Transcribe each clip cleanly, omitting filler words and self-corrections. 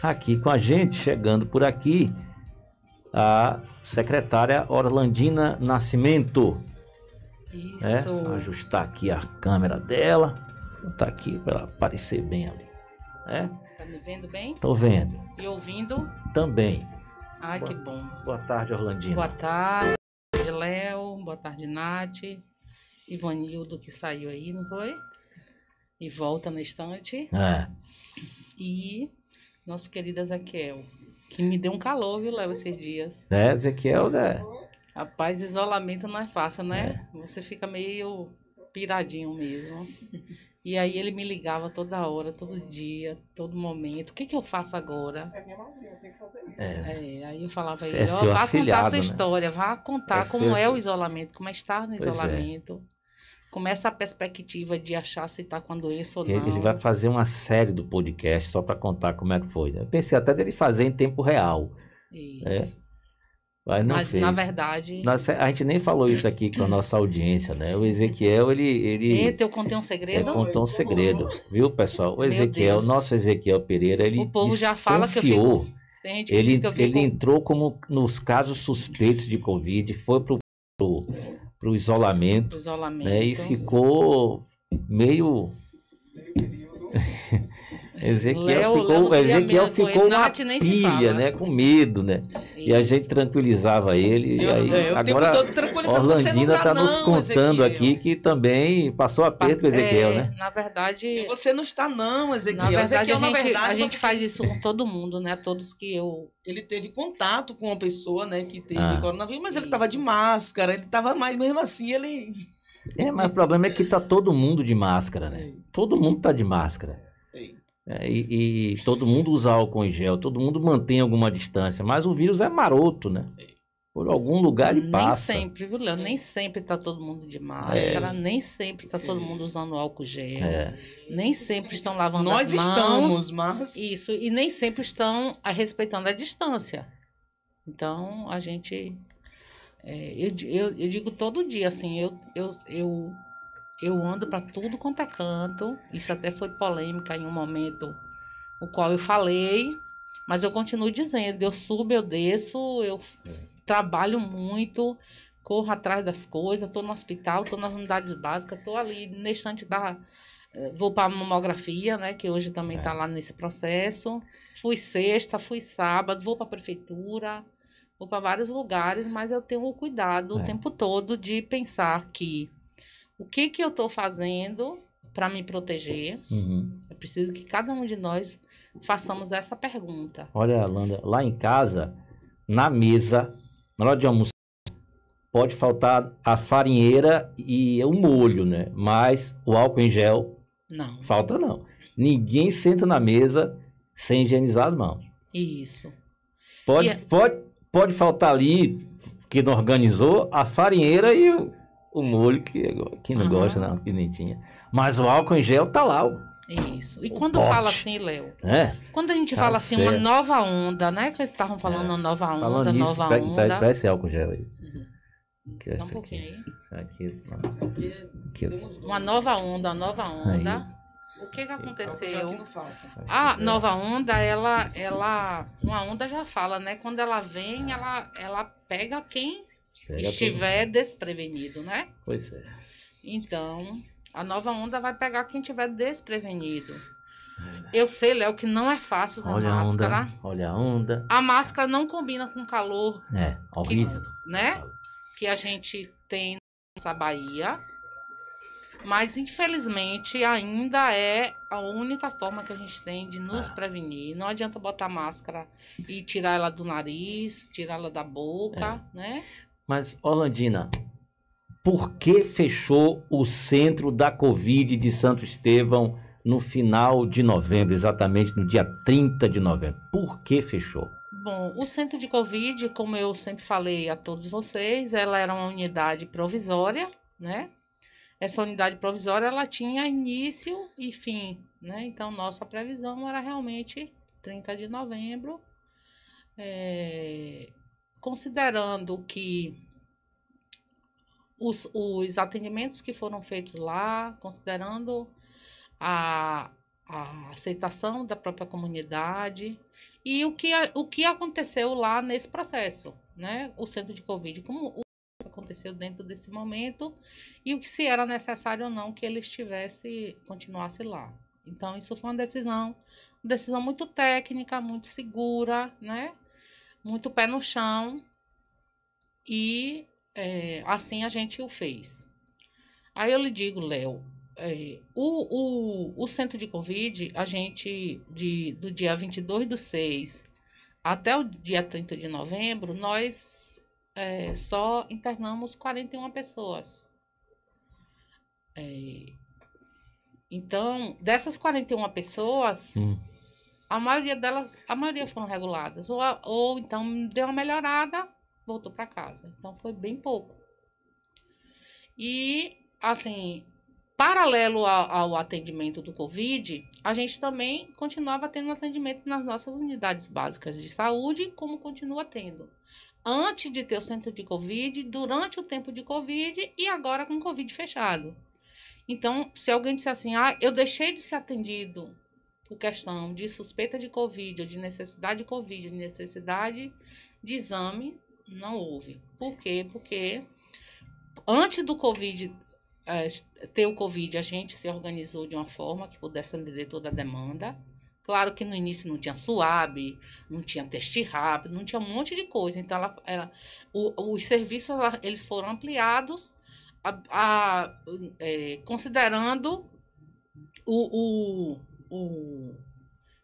Aqui com a gente, chegando por aqui, a secretária Orlandina Nascimento. Isso. Vou ajustar aqui a câmera dela. Vou botar aqui para ela aparecer bem ali. Tá me vendo bem? Tô vendo. E ouvindo? Também. Ai, que bom. Boa tarde, Orlandina. Boa tarde, Léo. Boa tarde, Nath. Ivanildo, que saiu aí, não foi? E volta na estante. E nosso querido Ezequiel, que me deu um calor, viu, Léo, esses dias. Ezequiel, Rapaz, isolamento não é fácil, né? Você fica meio piradinho mesmo. E aí ele me ligava toda hora, todo dia, todo momento. O que eu faço agora? É minha madrinha, tem que fazer isso. Aí eu falava a ele, seu vá contar a afilhado, sua história, vá contar como é o isolamento, como é estar no isolamento. Como é essa perspectiva de achar se está com a doença ou não. Ele vai fazer uma série do podcast só para contar como é que foi. Eu pensei até dele fazer em tempo real. Isso. Mas na verdade... A gente nem falou isso aqui com a nossa audiência, né? O Ezequiel, Eita, eu contei um segredo? Ele contou um segredo, viu, pessoal? O Ezequiel, nosso Ezequiel Pereira, ele o povo já fala que eu fico... Tem gente que diz que eu fico... Ele entrou como nos casos suspeitos de Covid, foi pro isolamento, né? E ficou meio... Ezequiel ficou uma pilha, né? Com medo, né? Isso. E a gente tranquilizava ele. Agora Orlandina está nos contando aqui que também passou aperto com Ezequiel, né? Na verdade... Você não está não, Ezequiel. Na verdade, a gente faz isso com todo mundo, né? Todos que eu... Ele teve contato com uma pessoa, né? Que teve coronavírus, mas ele estava de máscara. Ele estava mais, mesmo assim, ele... Mas o problema é que tá todo mundo de máscara, né? Todo mundo tá de máscara. E todo mundo usa álcool em gel, todo mundo mantém alguma distância, mas o vírus é maroto, né? Por algum lugar ele passa. Nem sempre, viu, Léo? Nem sempre tá todo mundo de máscara, nem sempre tá todo mundo usando álcool gel, nem sempre estão lavando as mãos. Nós estamos, mas... Isso, e nem sempre estão respeitando a distância. Então, a gente... eu digo todo dia, assim, eu ando para tudo quanto é canto. Isso até foi polêmica em um momento, o qual eu falei, mas eu continuo dizendo, eu subo, eu desço, eu trabalho muito, corro atrás das coisas, estou no hospital, estou nas unidades básicas, estou ali na estante vou para a mamografia, né, que hoje também está lá nesse processo. Fui sexta, fui sábado, vou para a prefeitura, vou para vários lugares, mas eu tenho o cuidado o tempo todo de pensar que o que eu estou fazendo para me proteger? É preciso que cada um de nós façamos essa pergunta. Olha, Alanda, lá em casa, na mesa, na hora de almoçar, pode faltar a farinheira e o molho, né? Mas o álcool em gel, não. Falta não. Ninguém senta na mesa sem higienizar as mãos. Isso. Pode faltar ali, que não organizou, a farinheira e o molho, que não gosta, não, que nem tinha. Mas o álcool em gel tá lá. Isso. E quando fala assim, Léo, quando a gente fala assim, certo. Uma nova onda, né? Que estavam falando uma nova onda, falando nova nisso, onda. Pega esse álcool gel aí. Dá um pouquinho aí. Aqui. Uma nova onda. Aí. O que aconteceu? A nova onda, uma onda já fala, né? Quando ela vem, ela pega quem estiver desprevenido, né? Pois é. Então, a nova onda vai pegar quem estiver desprevenido. Eu sei, Léo, que não é fácil usar máscara. Olha a onda. A máscara não combina com o calor. Horrível. Que a gente tem nessa Bahia. Mas, infelizmente, ainda é a única forma que a gente tem de nos prevenir. Não adianta botar máscara e tirar ela do nariz, tirar ela da boca, né? Mas, Orlandina, por que fechou o centro da Covid de Santo Estevão no final de novembro, exatamente no dia 30 de novembro? Por que fechou? Bom, o centro de Covid, como eu sempre falei a todos vocês, ela era uma unidade provisória, né? Essa unidade provisória, ela tinha início e fim, né? Então, nossa previsão era realmente 30 de novembro, considerando que os atendimentos que foram feitos lá, considerando a a aceitação da própria comunidade e o que aconteceu lá nesse processo, né? O centro de Covid, como o que aconteceu dentro desse momento e o que se era necessário ou não que ele continuasse lá. Então, isso foi uma decisão muito técnica, muito segura, né? Muito pé no chão e assim a gente o fez. Aí eu lhe digo, Léo, o centro de Covid, a gente, do dia 22/6 até o dia 30 de novembro, nós só internamos 41 pessoas. Então, dessas 41 pessoas, a maioria foram reguladas. Ou então deu uma melhorada, voltou para casa. Então, foi bem pouco. E, assim, paralelo ao atendimento do Covid, a gente também continuava tendo atendimento nas nossas unidades básicas de saúde, como continua tendo. Antes de ter o centro de Covid, durante o tempo de Covid e agora com o Covid fechado. Então, se alguém disser assim, eu deixei de ser atendido por questão de suspeita de Covid, ou de necessidade de Covid, de necessidade de exame, não houve. Por quê? Porque antes do Covid, ter o Covid, a gente se organizou de uma forma que pudesse atender toda a demanda. Claro que no início não tinha SUAB, não tinha teste rápido, não tinha um monte de coisa. Então, os serviços eles foram ampliados, considerando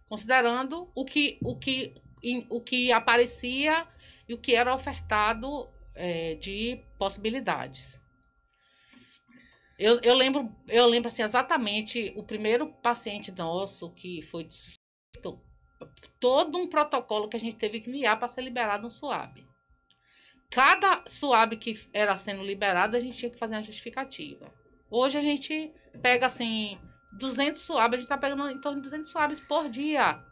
considerando o que aparecia e o que era ofertado de possibilidades. Eu lembro assim, exatamente o primeiro paciente nosso que foi de suspeito, todo um protocolo que a gente teve que enviar para ser liberado um SUAB. Cada SUAB que era sendo liberado, a gente tinha que fazer uma justificativa. Hoje a gente pega, assim, 200 SUAB, a gente está pegando em torno de 200 SUABs por dia.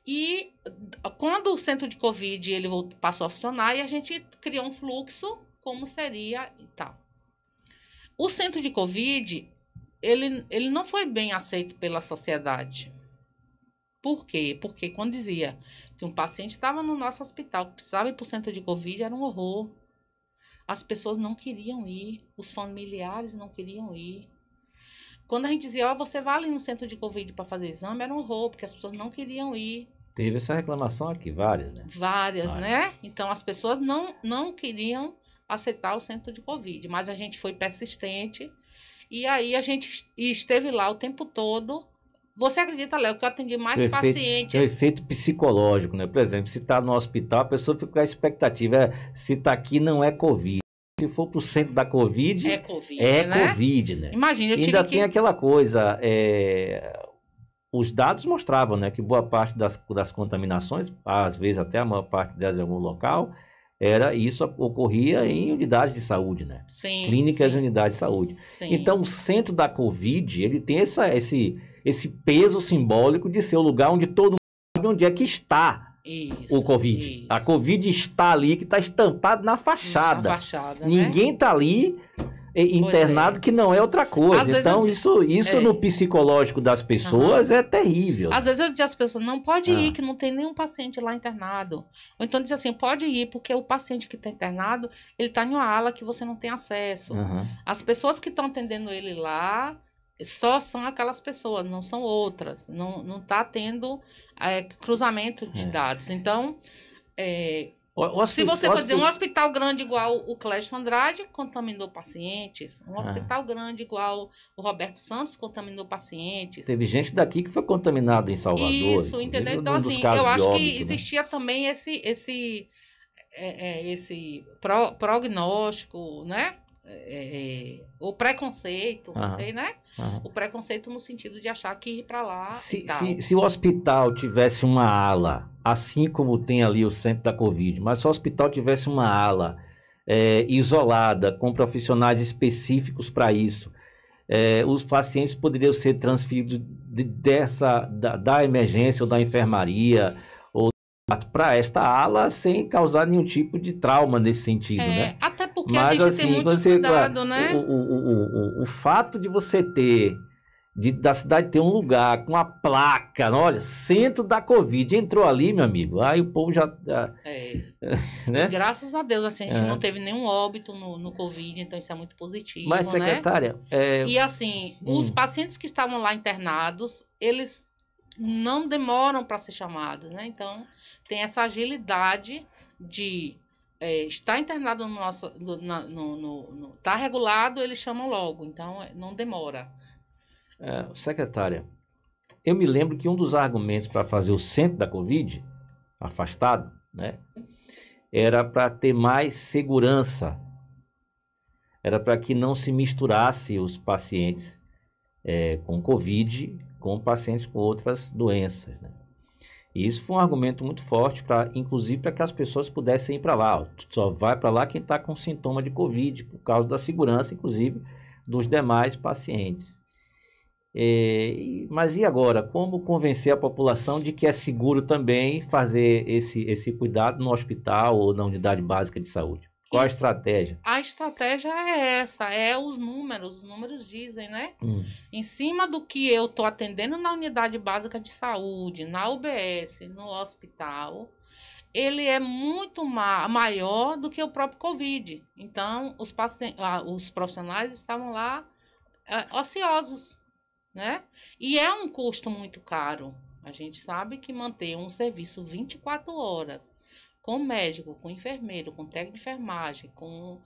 E quando o centro de Covid ele passou a funcionar, e a gente criou um fluxo, como seria e tal. O centro de Covid, ele não foi bem aceito pela sociedade. Por quê? Porque quando dizia que um paciente estava no nosso hospital, que precisava ir para o centro de Covid, era um horror. As pessoas não queriam ir, os familiares não queriam ir. Quando a gente dizia, você vai ali no centro de Covid para fazer exame, era um horror, porque as pessoas não queriam ir. Teve essa reclamação aqui, várias, né? Várias, né? Então, as pessoas não queriam aceitar o centro de Covid, mas a gente foi persistente, e aí a gente esteve lá o tempo todo. Você acredita, Léo, que eu atendi mais pacientes... É o efeito psicológico, né? Por exemplo, se está no hospital, a pessoa fica com a expectativa, se está aqui não é Covid. Se for para o centro da Covid, é Covid, né? Imagina, ainda tem aquela coisa, os dados mostravam, né, que boa parte das contaminações, às vezes até a maior parte delas em algum local, isso ocorria em unidades de saúde, né? Sim, clínicas e unidades de saúde. Sim. Então, o centro da Covid, ele tem esse peso simbólico de ser o lugar onde todo mundo sabe onde é que está o Covid. Isso. A Covid está ali, que está estampado na fachada. Ninguém está ali internado, que não é outra coisa. Então, isso no psicológico das pessoas é terrível. Às vezes eu dizia às pessoas, não pode ir, que não tem nenhum paciente lá internado. Ou então diz assim, pode ir, porque o paciente que está internado, ele está em uma ala que você não tem acesso. As pessoas que estão atendendo ele lá, só são aquelas pessoas, não são outras. Não está tendo cruzamento de dados. Então, se você for dizer, um hospital grande igual o Clécio Andrade contaminou pacientes, um hospital grande igual o Roberto Santos contaminou pacientes. Teve gente daqui que foi contaminada em Salvador. Isso, entendeu? Então, assim, eu acho que existia também esse prognóstico, né? O preconceito, não sei, né? O preconceito no sentido de achar que ir para lá. Se o hospital tivesse uma ala, assim como tem ali o centro da Covid, mas se o hospital tivesse uma ala isolada, com profissionais específicos para isso, os pacientes poderiam ser transferidos da emergência ou da enfermaria para esta ala sem causar nenhum tipo de trauma nesse sentido, né? Até porque a gente tem muito cuidado, né? O fato de você ter da cidade ter um lugar com a placa, olha, centro da Covid. Entrou ali, meu amigo, aí o povo já... né? E graças a Deus, assim, a gente não teve nenhum óbito no Covid, então isso é muito positivo, Mas, secretária... Né? E assim, os pacientes que estavam lá internados, eles não demoram para ser chamados, né? Então, tem essa agilidade de... está internado no nosso... Está regulado, eles chamam logo, então não demora. Secretária, eu me lembro que um dos argumentos para fazer o centro da Covid afastado, né, era para ter mais segurança, era para que não se misturasse os pacientes com Covid com pacientes com outras doenças, né? E isso foi um argumento muito forte, inclusive para que as pessoas pudessem ir para lá. Só vai para lá quem está com sintoma de Covid, por causa da segurança, inclusive, dos demais pacientes. Mas e agora? Como convencer a população de que é seguro também fazer esse cuidado no hospital ou na unidade básica de saúde? Qual a estratégia? A estratégia é essa, os números dizem, né? Em cima do que eu estou atendendo na unidade básica de saúde, na UBS, no hospital, ele é muito maior do que o próprio Covid. Então, os profissionais estavam lá ociosos, né? E é um custo muito caro. A gente sabe que manter um serviço 24 horas, com médico, com enfermeiro, com técnico de enfermagem, com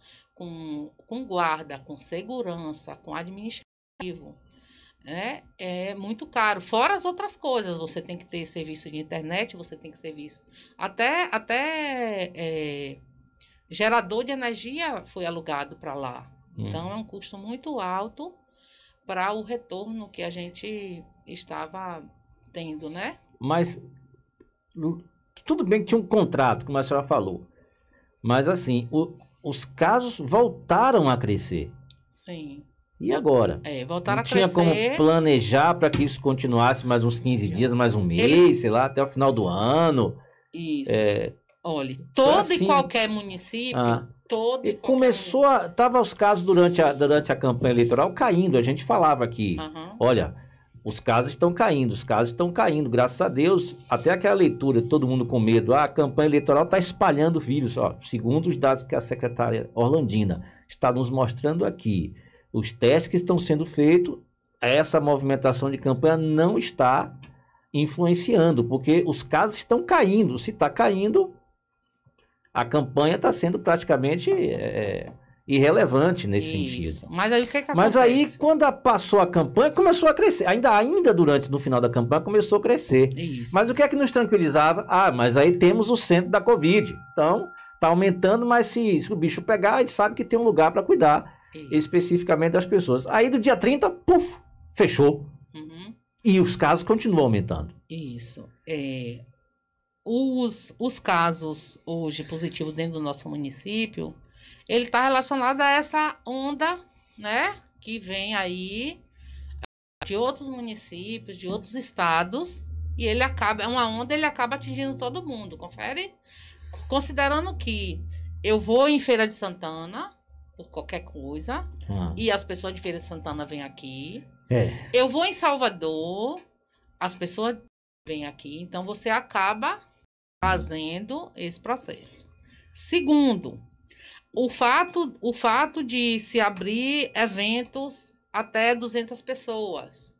guarda, com segurança, com administrativo, né? É muito caro. Fora as outras coisas, você tem que ter serviço de internet, você tem que serviço. Até gerador de energia foi alugado para lá. Então, é um custo muito alto para o retorno que a gente estava tendo, né? Mas tudo bem que tinha um contrato, como a senhora falou. Mas assim, os casos voltaram a crescer. Sim. E agora? Voltaram a crescer. Não tinha como planejar para que isso continuasse mais uns 15 dias, mais um mês, sei lá, até o final do ano. Isso. Olha, todo e qualquer município... Tava os casos durante a campanha eleitoral caindo. A gente falava aqui, olha, os casos estão caindo, graças a Deus. Até aquela leitura, todo mundo com medo, a campanha eleitoral está espalhando o vírus. Segundo os dados que a secretária Orlandina está nos mostrando aqui, os testes que estão sendo feitos, essa movimentação de campanha não está influenciando, porque os casos estão caindo. Se está caindo, a campanha está sendo praticamente irrelevante nesse sentido. Mas aí o que acontece? Mas aí, quando passou a campanha, começou a crescer. Ainda no final da campanha, começou a crescer. Isso. Mas o que é que nos tranquilizava? Mas aí temos o centro da Covid. Então, está aumentando, mas se o bicho pegar, a gente sabe que tem um lugar para cuidar especificamente das pessoas. Aí, do dia 30, puf, fechou. E os casos continuam aumentando. Isso. Os casos hoje positivos dentro do nosso município, ele está relacionado a essa onda, né, que vem aí de outros municípios, de outros estados, e ele acaba atingindo todo mundo, confere? Considerando que eu vou em Feira de Santana, por qualquer coisa, e as pessoas de Feira de Santana vêm aqui. Eu vou em Salvador, as pessoas vêm aqui, então você acaba fazendo esse processo. Segundo, o fato de se abrir eventos até 200 pessoas.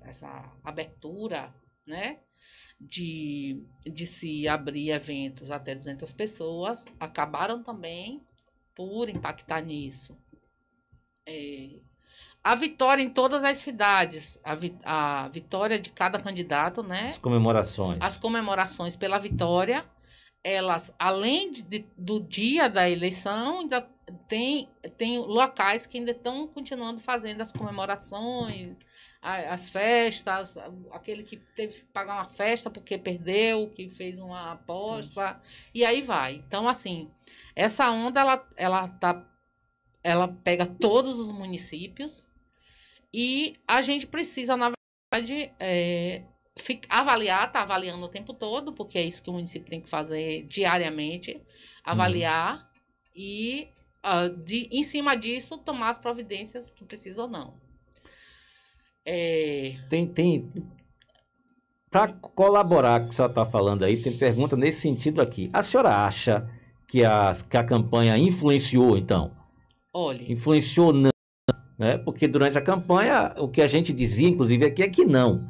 Essa abertura, né, de se abrir eventos até 200 pessoas, acabaram também por impactar nisso. A vitória em todas as cidades, a vitória de cada candidato, né? As comemorações pela vitória, elas, além do dia da eleição, ainda tem locais que ainda estão continuando fazendo as comemorações, as festas, aquele que teve que pagar uma festa porque perdeu, que fez uma aposta, e aí vai. Então, assim, essa onda, ela pega todos os municípios e a gente precisa, na verdade, avaliar, tá avaliando o tempo todo, porque é isso que o município tem que fazer diariamente, avaliar e em cima disso, tomar as providências que precisa ou não. Para colaborar com o que a senhora está falando aí, tem pergunta nesse sentido aqui. A senhora acha que a campanha influenciou, então? Olha. Influenciou não, né? Porque durante a campanha, o que a gente dizia, inclusive, aqui é que não.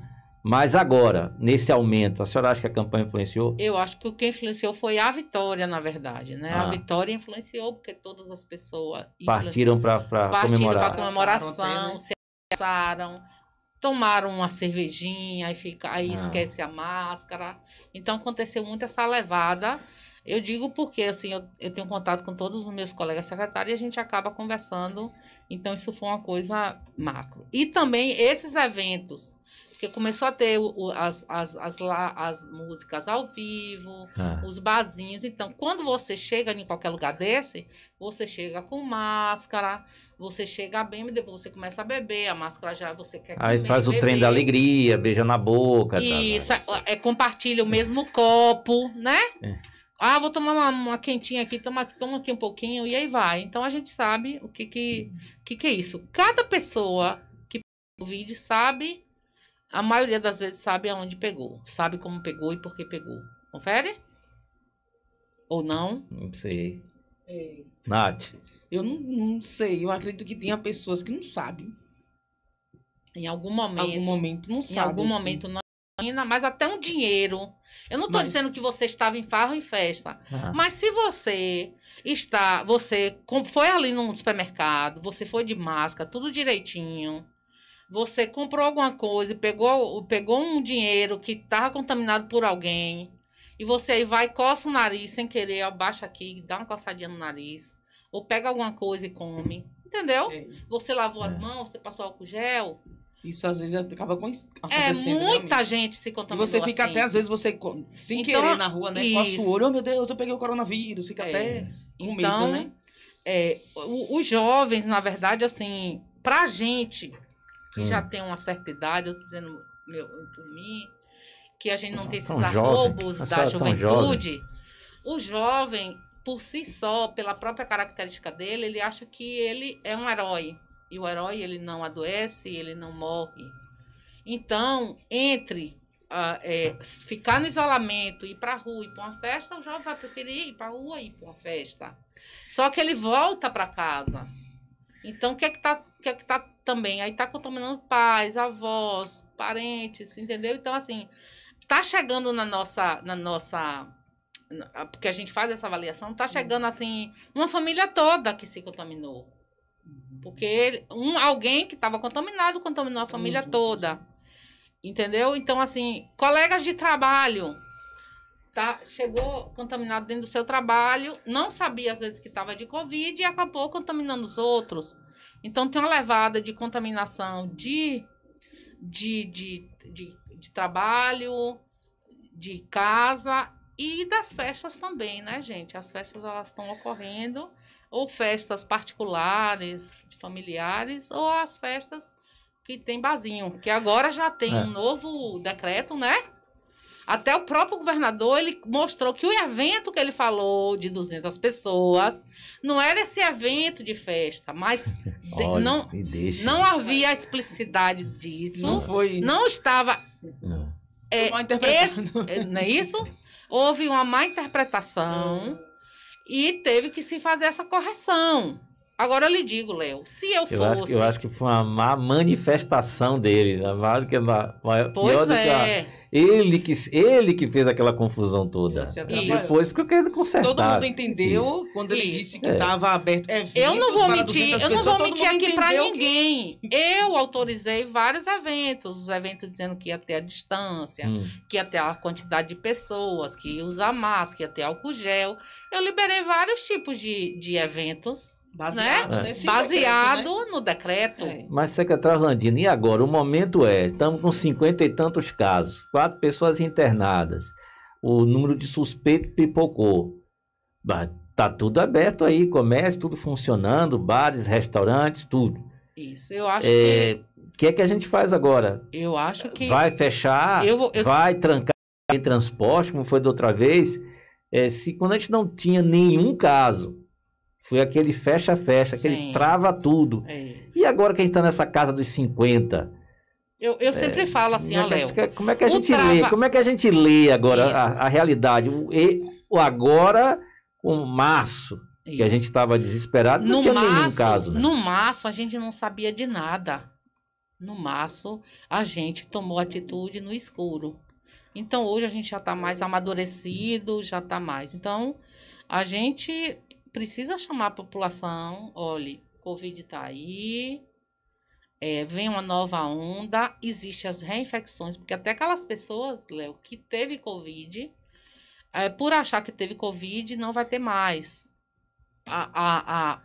Mas agora, nesse aumento, a senhora acha que a campanha influenciou? Eu acho que o que influenciou foi a vitória, na verdade, né? A vitória influenciou porque todas as pessoas partiram para comemorar. Partiram para comemoração, se abraçaram, tomaram uma cervejinha, aí esquece a máscara. Então, aconteceu muito essa levada. Eu digo porque, assim, eu tenho contato com todos os meus colegas secretários e a gente acaba conversando. Então, isso foi uma coisa macro. E também esses eventos, porque começou a ter as músicas ao vivo, os barzinhos. Então, quando você chega em qualquer lugar desse, você chega com máscara, você chega bem, mas depois você começa a beber, a máscara já você quer comer, aí faz o trem da alegria, beija na boca. Isso, compartilha o mesmo copo, né? Vou tomar uma quentinha aqui, toma aqui um pouquinho, e aí vai. Então, a gente sabe o que é isso. Cada pessoa que pegou o vídeo sabe... A maioria das vezes sabe aonde pegou. Sabe como pegou e por que pegou. Confere? Ou não? Não sei. Nath? Eu não sei. Eu acredito que tenha pessoas que não sabem. Em algum momento não sabem. Em algum momento não. Mas até um dinheiro. Eu não estou dizendo que você estava em farra ou em festa. Mas se você foi ali no supermercado, você foi de máscara, tudo direitinho... Você comprou alguma coisa, pegou um dinheiro que estava contaminado por alguém, e você aí vai, coça o nariz sem querer, abaixa aqui, dá uma coçadinha no nariz, ou pega alguma coisa e come, entendeu? Você lavou as mãos, você passou álcool gel. Isso às vezes acaba acontecendo. Muita gente se contaminou. E você fica até, às vezes, sem querer na rua, né? Coça o olho, meu Deus, eu peguei o coronavírus, fica até com medo, né? Os jovens, na verdade, assim, pra gente... que já tem uma certa idade, eu estou dizendo por mim, que a gente não tem esses arroubos da juventude. O jovem, por si só, pela própria característica dele, ele acha que ele é um herói. E o herói, ele não adoece, ele não morre. Então, entre ficar no isolamento, ir para a rua, ir para uma festa, o jovem vai preferir ir para a rua e ir para uma festa. Só que ele volta para casa. Então, o que é que tá também? Aí tá contaminando pais, avós, parentes, entendeu? Então, assim, tá chegando na nossa... Porque a gente faz essa avaliação, tá chegando, assim, uma família toda que se contaminou. Porque alguém que estava contaminado contaminou a família toda. Entendeu? Então, assim, colegas de trabalho... chegou contaminado dentro do seu trabalho, não sabia às vezes que estava de Covid e acabou contaminando os outros. Então, tem uma levada de contaminação de trabalho, de casa e das festas também, né, gente? As festas, elas estão ocorrendo, ou festas particulares, familiares, ou as festas que tem barzinho, que agora já tem um novo decreto, né? Até o próprio governador, ele mostrou que o evento que ele falou de 200 pessoas não era esse evento de festa, mas Olha, não havia explicidade disso. Não estava... mal interpretado. Não é isso? Houve uma má interpretação e teve que se fazer essa correção. Agora eu lhe digo, Léo, se eu fosse... Eu acho que foi uma má manifestação dele. Pois é. Ele que fez aquela confusão toda. Depois ficou querendo consertar. Todo mundo entendeu quando ele disse que estava aberto. Eu não vou mentir aqui para ninguém. Eu autorizei vários eventos. Os eventos dizendo que ia ter a distância, que ia ter a quantidade de pessoas, que ia usar máscara, que ia ter álcool gel. Eu liberei vários tipos de eventos. Baseado no decreto. Mas, secretário Orlandino, e agora? O momento estamos com 50 e tantos casos, 4 pessoas internadas, o número de suspeitos pipocou. Tá tudo aberto aí, comércio, tudo funcionando, bares, restaurantes, tudo. Isso, eu acho que... O que é que a gente faz agora? Eu acho que... Vai fechar? Vai trancar em transporte, como foi da outra vez? Quando a gente não tinha nenhum caso... Foi aquele fecha-fecha, aquele trava tudo. E agora que a gente está nessa casa dos 50... Eu sempre falo assim, Léo. Como é que a gente lê? Como é que a gente lê agora a realidade? O agora, o março, que a gente estava desesperado, não tinha nenhum caso. Né? No março, a gente não sabia de nada. No março, a gente tomou atitude no escuro. Então, hoje a gente já está mais amadurecido, já está mais. Então, a gente precisa chamar a população, olha, Covid está aí, vem uma nova onda, existem as reinfecções, porque até aquelas pessoas, Léo, que teve Covid, por achar que teve Covid, não vai ter mais. A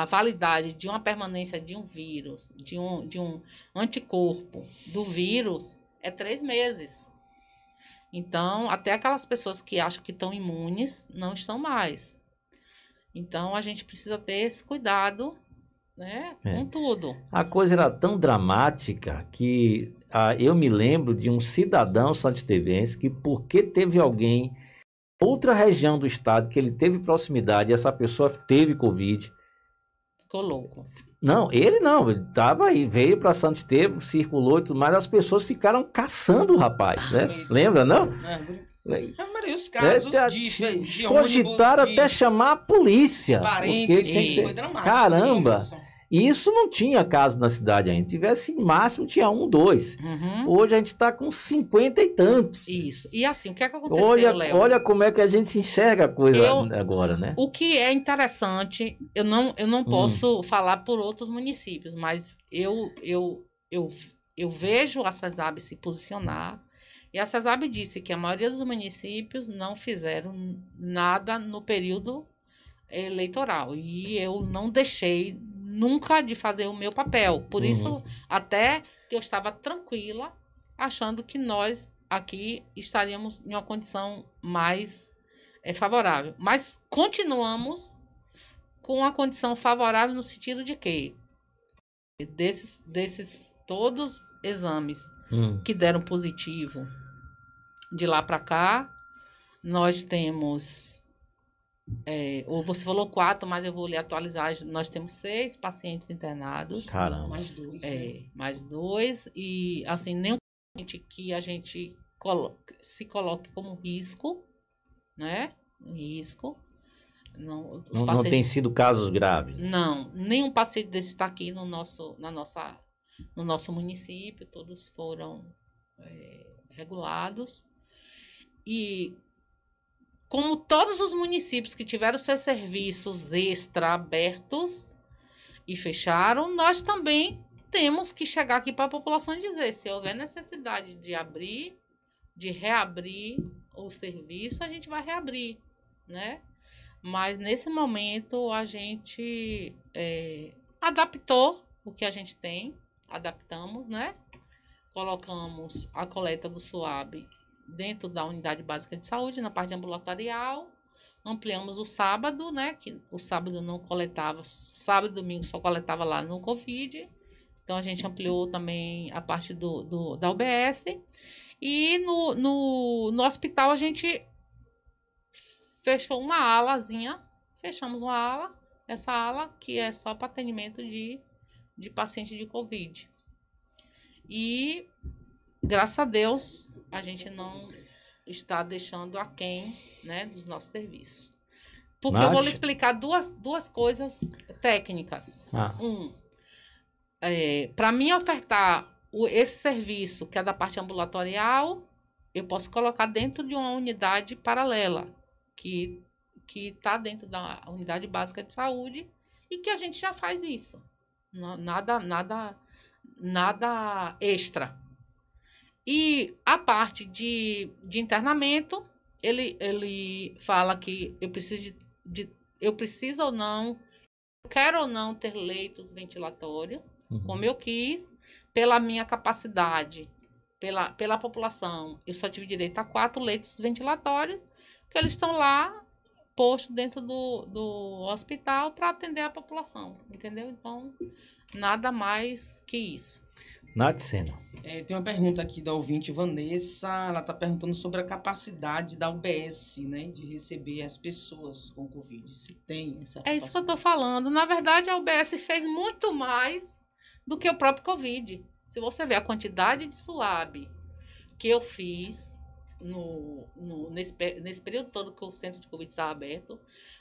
validade de uma permanência de um vírus, de um anticorpo do vírus, é 3 meses. Então, até aquelas pessoas que acham que estão imunes, não estão mais. Então, a gente precisa ter esse cuidado, né, com tudo. A coisa era tão dramática que eu me lembro de um cidadão santistevense que, porque teve alguém, outra região do estado, que ele teve proximidade, essa pessoa teve Covid. Ficou louco. Não, ele estava aí, veio para Santo Estevão, circulou e tudo mais, as pessoas ficaram caçando o rapaz, né? Lembra, não? Maria, os casos de cogitaram até chamar a polícia. Parentes, foi dramático. Caramba! Isso não tinha caso na cidade ainda. Tivesse, máximo, tinha 1, 2. Hoje a gente está com 50 e tantos. Isso. E assim, o que é que aconteceu, Léo? Olha como é que a gente enxerga a coisa agora, né? O que é interessante, eu não posso falar por outros municípios, mas eu vejo a CESAB se posicionar, e a CESAB disse que a maioria dos municípios não fizeram nada no período eleitoral. E eu não deixei nunca de fazer o meu papel. Por isso, até que eu estava tranquila, achando que nós aqui estaríamos em uma condição mais favorável. Mas continuamos com uma condição favorável no sentido de que desses todos exames que deram positivo de lá para cá, nós temos... você falou 4, mas eu vou lhe atualizar. Nós temos 6 pacientes internados. Caramba. Mais 2. Mais 2. E, assim, nenhum paciente que a gente se coloque como risco, né? Risco. Não, não tem sido casos graves. Não, nenhum paciente desse está aqui no nosso município. Todos foram regulados. E... como todos os municípios que tiveram seus serviços extra abertos e fecharam, nós também temos que chegar aqui para a população e dizer, se houver necessidade de abrir, de reabrir o serviço, a gente vai reabrir, né? Mas nesse momento a gente adaptou o que a gente tem, adaptamos, né? Colocamos a coleta do SUAB dentro da unidade básica de saúde, na parte ambulatorial. Ampliamos o sábado, né? Que o sábado não coletava, sábado e domingo só coletava lá no Covid. Então, a gente ampliou também a parte da UBS. E no hospital, a gente fechou uma alazinha. Fechamos uma ala. Essa ala que é só para atendimento de paciente de Covid. E, graças a Deus, a gente não está deixando aquém, né, dos nossos serviços. Porque eu vou lhe explicar duas coisas técnicas. Para mim ofertar esse serviço, que é da parte ambulatorial, eu posso colocar dentro de uma unidade paralela, que está dentro da unidade básica de saúde, e que a gente já faz isso. Nada extra. E a parte de internamento, ele fala que eu preciso ou não, quero ou não ter leitos ventilatórios, como eu quis, pela minha capacidade, pela população. Eu só tive direito a 4 leitos ventilatórios, que eles estão lá, postos dentro do hospital para atender a população, entendeu? Então, nada mais que isso. Nath Sena. Tem uma pergunta aqui da ouvinte Vanessa. Ela está perguntando sobre a capacidade da UBS, né, de receber as pessoas com Covid. Se tem essa capacidade. É isso que eu estou falando. Na verdade, a UBS fez muito mais do que o próprio Covid. Se você ver a quantidade de SUAB que eu fiz nesse período todo que o centro de Covid estava aberto,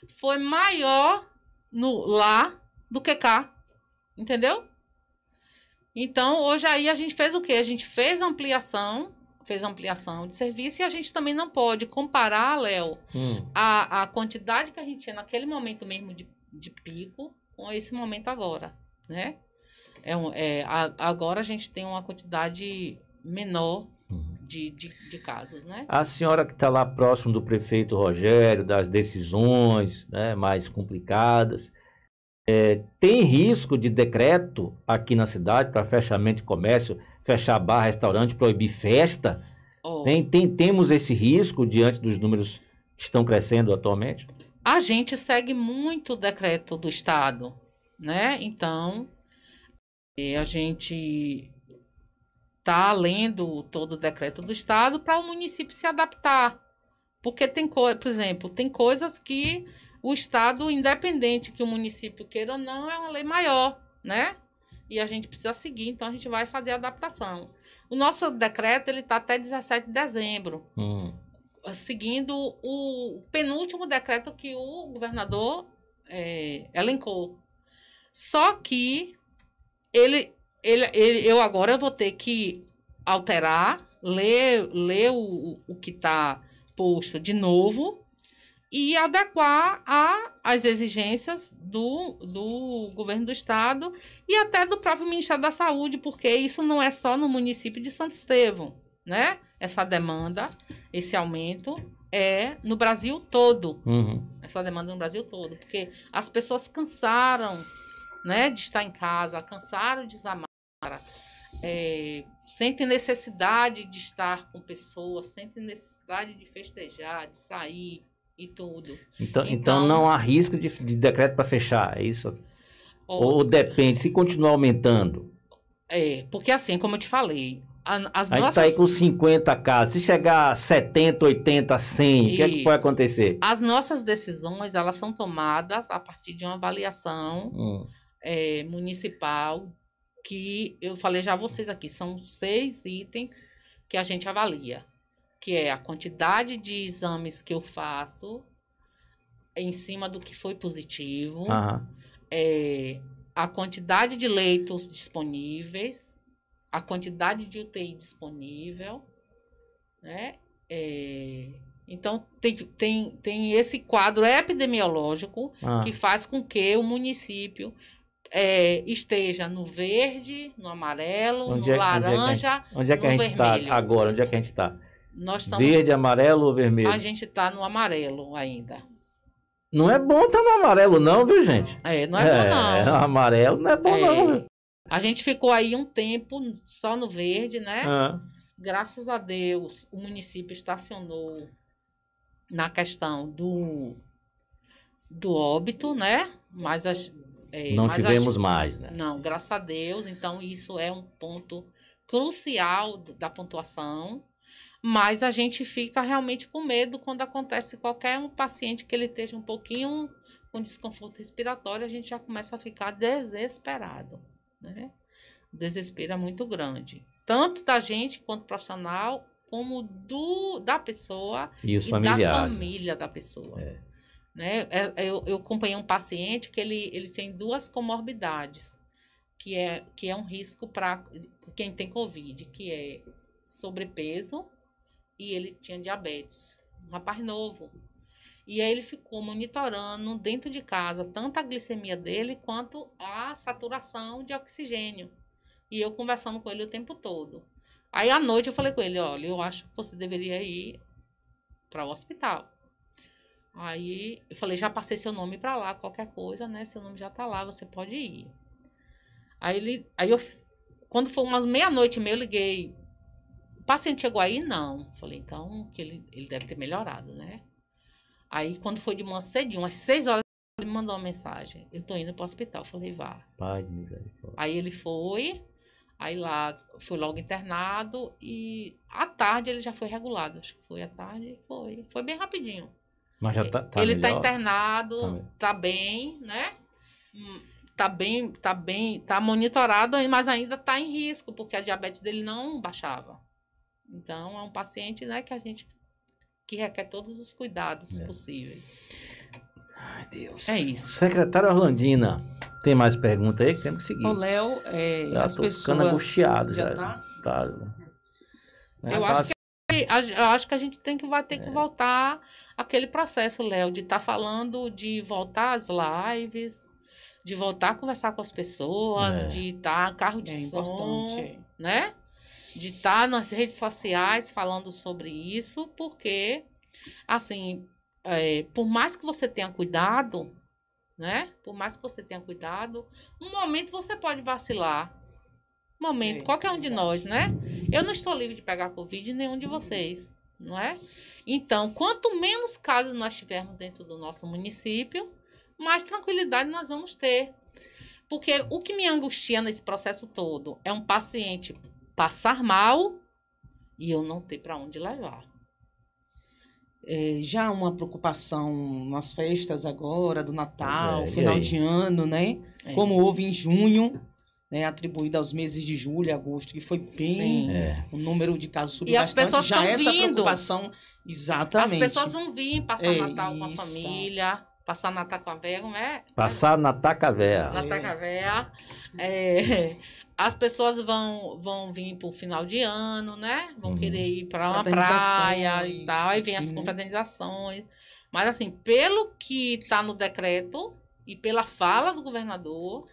foi maior lá do que cá. Entendeu? Então, hoje aí a gente fez o quê? A gente fez ampliação de serviço e a gente também não pode comparar, Léo, a quantidade que a gente tinha naquele momento mesmo de pico com esse momento agora, né? Agora a gente tem uma quantidade menor de casos, né? A senhora que está lá próximo do prefeito Rogério, das decisões, né, mais complicadas, tem risco de decreto aqui na cidade para fechamento de comércio, fechar bar, restaurante, proibir festa? Temos esse risco diante dos números que estão crescendo atualmente? A gente segue muito o decreto do Estado, né? Então, a gente está lendo todo o decreto do Estado para o município se adaptar. Porque por exemplo, tem coisas que o Estado, independente que o município queira ou não, é uma lei maior, né? E a gente precisa seguir, então a gente vai fazer a adaptação. O nosso decreto, ele está até 17 de dezembro, seguindo o penúltimo decreto que o governador elencou. Só que eu agora vou ter que alterar, ler o que está posto de novo, e adequar às exigências do governo do estado e até do próprio Ministério da Saúde, porque isso não é só no município de Santo Estevão, né? Essa demanda, esse aumento é no Brasil todo. Essa demanda no Brasil todo, porque as pessoas cansaram, né, de estar em casa, cansaram de usar máscara, sentem necessidade de estar com pessoas, sentem necessidade de festejar, de sair, e tudo. Então não há risco de decreto para fechar, é isso? Ou depende, se continuar aumentando? Porque assim, como eu te falei, a gente está aí com 50 casos, se chegar a 70, 80, 100, o que é que pode acontecer? As nossas decisões, elas são tomadas a partir de uma avaliação municipal, que eu falei já a vocês aqui, são 6 itens que a gente avalia, que é a quantidade de exames que eu faço em cima do que foi positivo, a quantidade de leitos disponíveis, a quantidade de UTI disponível, né? Então, tem esse quadro epidemiológico que faz com que o município esteja no verde, no amarelo, no laranja, no vermelho. Onde é que a gente está agora? Onde é que a gente está? Nós estamos... Verde, amarelo ou vermelho? A gente está no amarelo ainda. Não é bom estar no amarelo não, viu, gente? Não é bom não. Amarelo não é bom não. A gente ficou aí um tempo só no verde, né? Graças a Deus, o município estacionou na questão do óbito, né? Mas não tivemos mais, né? Não, graças a Deus. Então, isso é um ponto crucial da pontuação. Mas a gente fica realmente com medo quando acontece qualquer paciente que ele esteja um pouquinho com desconforto respiratório, a gente já começa a ficar desesperado, né? O desespero é muito grande. Tanto da gente, quanto profissional, como da pessoa e da família da pessoa. Né? Eu acompanhei um paciente que ele tem 2 comorbidades, que é um risco para quem tem Covid, que é sobrepeso, e ele tinha diabetes, um rapaz novo. E aí ele ficou monitorando dentro de casa tanto a glicemia dele quanto a saturação de oxigênio. E eu conversando com ele o tempo todo. Aí à noite eu falei com ele, olha, eu acho que você deveria ir para o hospital. Aí eu falei, já passei seu nome para lá, qualquer coisa, né? Seu nome já tá lá, você pode ir. Quando foi umas meia-noite e meia, eu liguei. O paciente chegou aí? Não. Falei, então, que ele deve ter melhorado, né? Aí, quando foi de manhã cedinho, umas 6 horas, ele me mandou uma mensagem. Eu tô indo pro hospital. Falei, vá. Pai de misericórdia. Aí ele foi. Aí lá foi logo internado e à tarde ele já foi regulado. Acho que foi à tarde, foi bem rapidinho. Mas já tá Ele melhor? tá internado, tá bem, né? Tá monitorado, mas ainda tá em risco, porque a diabetes dele não baixava. Então, é um paciente, né, que requer todos os cuidados possíveis. Ai, Deus. É isso. Secretária Orlandina, tem mais pergunta aí? Que temos que seguir. Ô, Léo, as pessoas... ficando angustiado já. Tá? Eu acho que a gente vai ter que voltar àquele processo, Léo, de estar falando, de voltar às lives, de voltar a conversar com as pessoas, de estar carro de som, né? De estar nas redes sociais falando sobre isso, porque, assim, por mais que você tenha cuidado, né? Por mais que você tenha cuidado, um momento você pode vacilar. Momento, qualquer um de nós, né? Eu não estou livre de pegar Covid, nenhum de vocês, não é? Então, quanto menos casos nós tivermos dentro do nosso município, mais tranquilidade nós vamos ter. Porque o que me angustia nesse processo todo é um paciente passar mal e eu não ter para onde levar. Já uma preocupação nas festas agora, do Natal, final de ano, né? Como houve em junho, né, atribuído aos meses de julho e agosto, que foi bem, o número de casos subiu bastante. As pessoas já essa vindo. Preocupação, exatamente. As pessoas vão vir passar Natal com a família, passar Natal com a véia, como é? Passar Natal com a véia. Natal com a véia. As pessoas vão vir para o final de ano, né? Vão querer ir para uma praia e tal, aí vem as confraternizações. Mas, assim, pelo que está no decreto e pela fala do governador,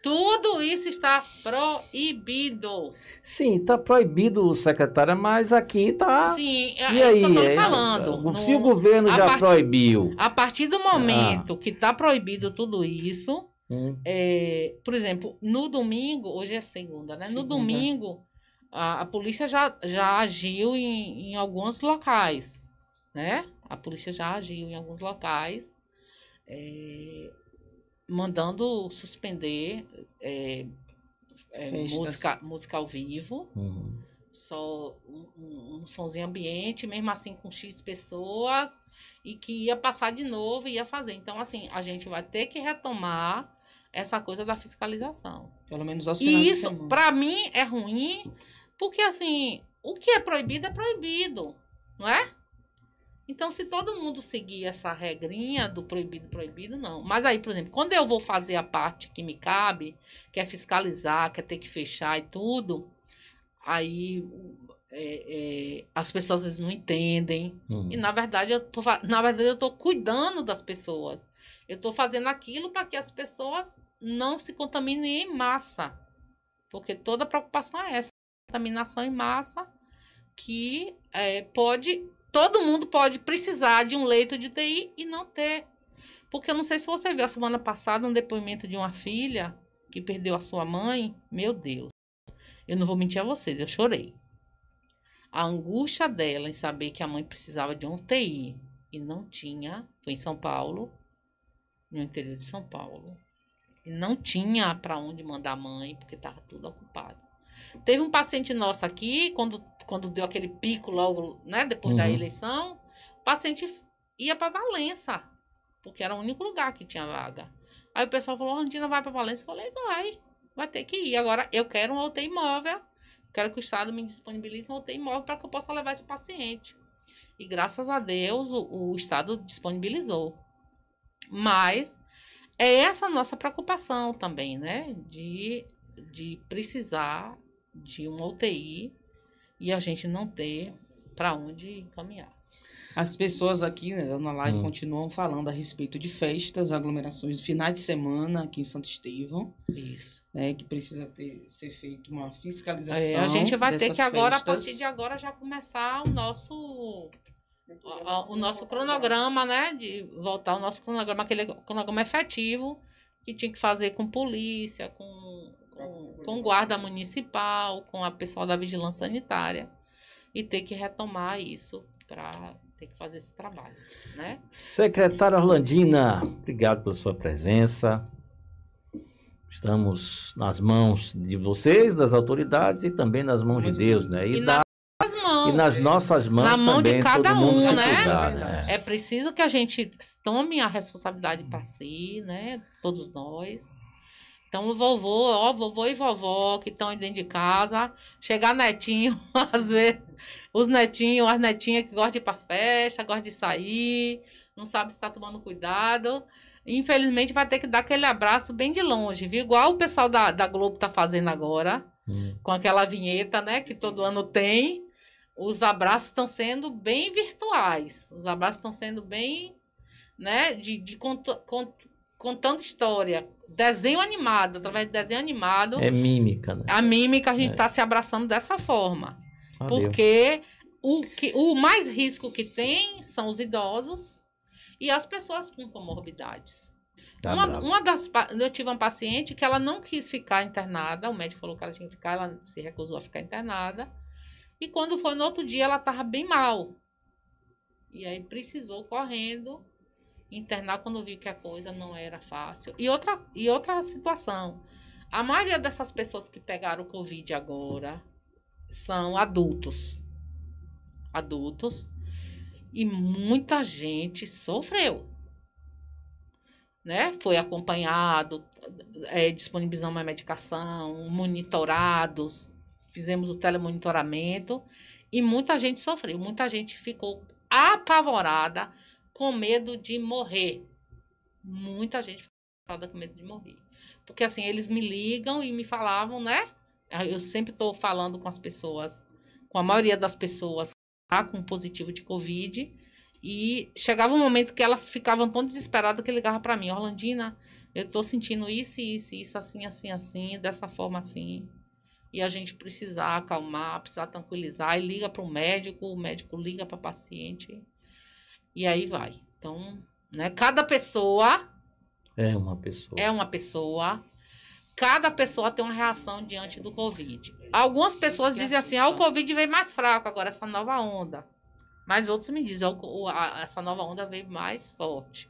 tudo isso está proibido. Sim, está proibido, secretária, mas aqui está... Sim, é isso que eu estou falando. Se o governo já proibiu... A partir do momento que está proibido tudo isso, por exemplo, no domingo, hoje é segunda, né? No domingo, a polícia já agiu em alguns locais, né? A polícia já agiu em alguns locais, mandando suspender música ao vivo, só um sonzinho ambiente, mesmo assim com X pessoas, e que ia passar de novo e ia fazer. Então, assim, a gente vai ter que retomar essa coisa da fiscalização. Pelo menos aos finais de semana. E isso, para mim, é ruim, porque, assim, o que é proibido, não é? Então, se todo mundo seguir essa regrinha do proibido, não. Mas aí, por exemplo, quando eu vou fazer a parte que me cabe, que é fiscalizar, que é ter que fechar e tudo, aí as pessoas às vezes não entendem. E, na verdade, eu tô cuidando das pessoas. Eu estou fazendo aquilo para que as pessoas não se contaminem em massa. Porque toda preocupação é essa. Contaminação em massa, que todo mundo pode precisar de um leito de UTI e não ter. Porque eu não sei se você viu a semana passada um depoimento de uma filha que perdeu a sua mãe. Meu Deus. Eu não vou mentir a vocês, eu chorei. A angústia dela em saber que a mãe precisava de um UTI e não tinha, foi em São Paulo, no interior de São Paulo, e não tinha para onde mandar a mãe, porque estava tudo ocupado. Teve um paciente nosso aqui, quando deu aquele pico logo, né, depois da eleição, o paciente ia para Valença, porque era o único lugar que tinha vaga. Aí o pessoal falou, Orlandina, vai para Valença? Eu falei, vai ter que ir. Agora, eu quero uma UTI móvel, quero que o Estado me disponibilize uma UTI móvel para que eu possa levar esse paciente. E graças a Deus, o Estado disponibilizou. Mas é essa a nossa preocupação também, né? De precisar de uma UTI e a gente não ter para onde encaminhar. As pessoas aqui, né, na live continuam falando a respeito de festas, aglomerações de finais de semana aqui em Santo Estevão. Isso. Né, que precisa ser feita uma fiscalização. A gente vai ter que agora, festas. A partir de agora, já começar o nosso cronograma, né? De voltar o nosso cronograma, aquele cronograma efetivo que tinha que fazer com polícia, com guarda municipal, com a pessoal da vigilância sanitária, e ter que retomar isso para ter que fazer esse trabalho, né? Secretária Orlandina, obrigado pela sua presença. Estamos nas mãos de vocês, das autoridades e também nas mãos de Deus, né? E nas nossas mãos na mão também, de cada um, né? Cuidar, né? É preciso que a gente tome a responsabilidade para si, né? Todos nós. Então, vovô e vovó que estão dentro de casa, chegar netinho, às vezes, os netinhos, as netinhas que gostam de ir para festa, gostam de sair, não sabe se está tomando cuidado. Infelizmente, vai ter que dar aquele abraço bem de longe, viu? Igual o pessoal da Globo está fazendo agora, com aquela vinheta, né? Que todo ano tem. Os abraços estão sendo bem virtuais. Os abraços estão sendo bem, né? Contando história. Desenho animado, através de desenho animado. É mímica, né? A mímica, a gente está se abraçando dessa forma. Porque o mais risco que tem são os idosos e as pessoas com comorbidades. Eu tive uma paciente que ela não quis ficar internada, o médico falou que ela tinha que ficar, ela se recusou a ficar internada. E quando foi no outro dia, ela estava bem mal. E aí precisou, correndo, internar quando viu que a coisa não era fácil. E outra situação. A maioria dessas pessoas que pegaram o Covid agora são adultos. E muita gente sofreu. Né? Foi acompanhado, disponibilizamos uma medicação, monitorados, fizemos o telemonitoramento e muita gente sofreu. Muita gente ficou apavorada, com medo de morrer. Muita gente ficou apavorada com medo de morrer. Porque assim, eles me ligam e me falavam, né? Eu sempre estou falando com as pessoas, com a maioria das pessoas tá, com positivo de Covid. E chegava um momento que elas ficavam tão desesperadas que ligavam para mim, Orlandina, eu estou sentindo isso, assim, dessa forma assim. E a gente precisar acalmar, precisar tranquilizar, e liga para o médico liga para o paciente, e aí vai. Então, né, cada pessoa... É uma pessoa. Cada pessoa tem uma reação diante do Covid. Algumas pessoas dizem assim, o Covid veio mais fraco agora, essa nova onda. Mas outros me dizem, essa nova onda veio mais forte.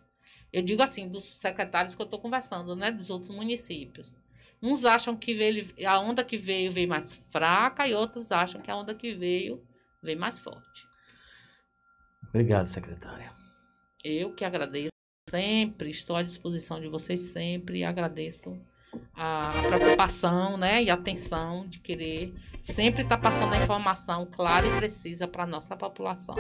Eu digo assim, dos secretários que eu estou conversando, né, dos outros municípios. Uns acham que a onda que veio mais fraca e outros acham que a onda que veio mais forte. Obrigado, secretária. Eu que agradeço sempre, estou à disposição de vocês sempre e agradeço a preocupação, né, e a atenção de querer sempre estar passando a informação clara e precisa para a nossa população.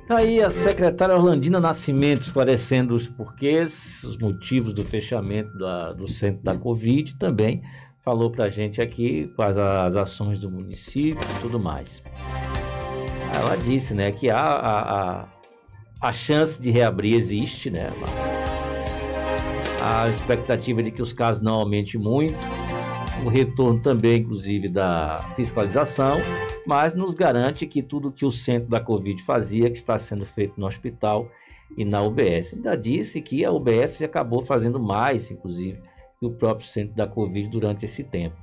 Tá aí a secretária Orlandina Nascimento esclarecendo os porquês, os motivos do fechamento do centro da Covid, também falou para a gente aqui quais as ações do município e tudo mais. Ela disse, né, que a chance de reabrir existe, né, a expectativa de que os casos não aumentem muito, o retorno também, inclusive, da fiscalização, mas nos garante que tudo que o centro da Covid fazia, que está sendo feito no hospital e na UBS. Ainda disse que a UBS acabou fazendo mais, inclusive, que o próprio centro da Covid durante esse tempo.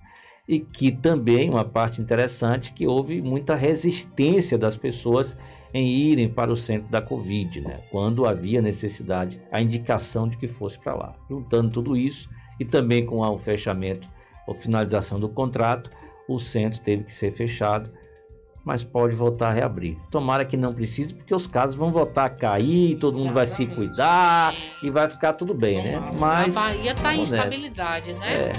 E que também, uma parte interessante, que houve muita resistência das pessoas em irem para o centro da Covid, né? Quando havia necessidade, a indicação de que fosse para lá. Juntando tudo isso e também com o fechamento ou finalização do contrato, o centro teve que ser fechado, mas pode voltar a reabrir. Tomara que não precise, porque os casos vão voltar a cair, todo mundo vai se cuidar e vai ficar tudo bem, né? Mas a Bahia está em instabilidade, né?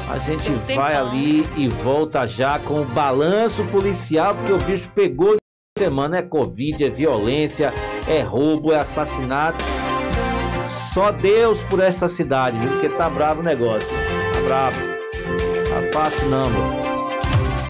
A gente vai ali e volta já com o balanço policial, porque o bicho pegou. Semana é Covid, é violência, é roubo, é assassinato. Só Deus por esta cidade, viu? Porque tá bravo o negócio. Tá bravo. Tá fácil não, meu.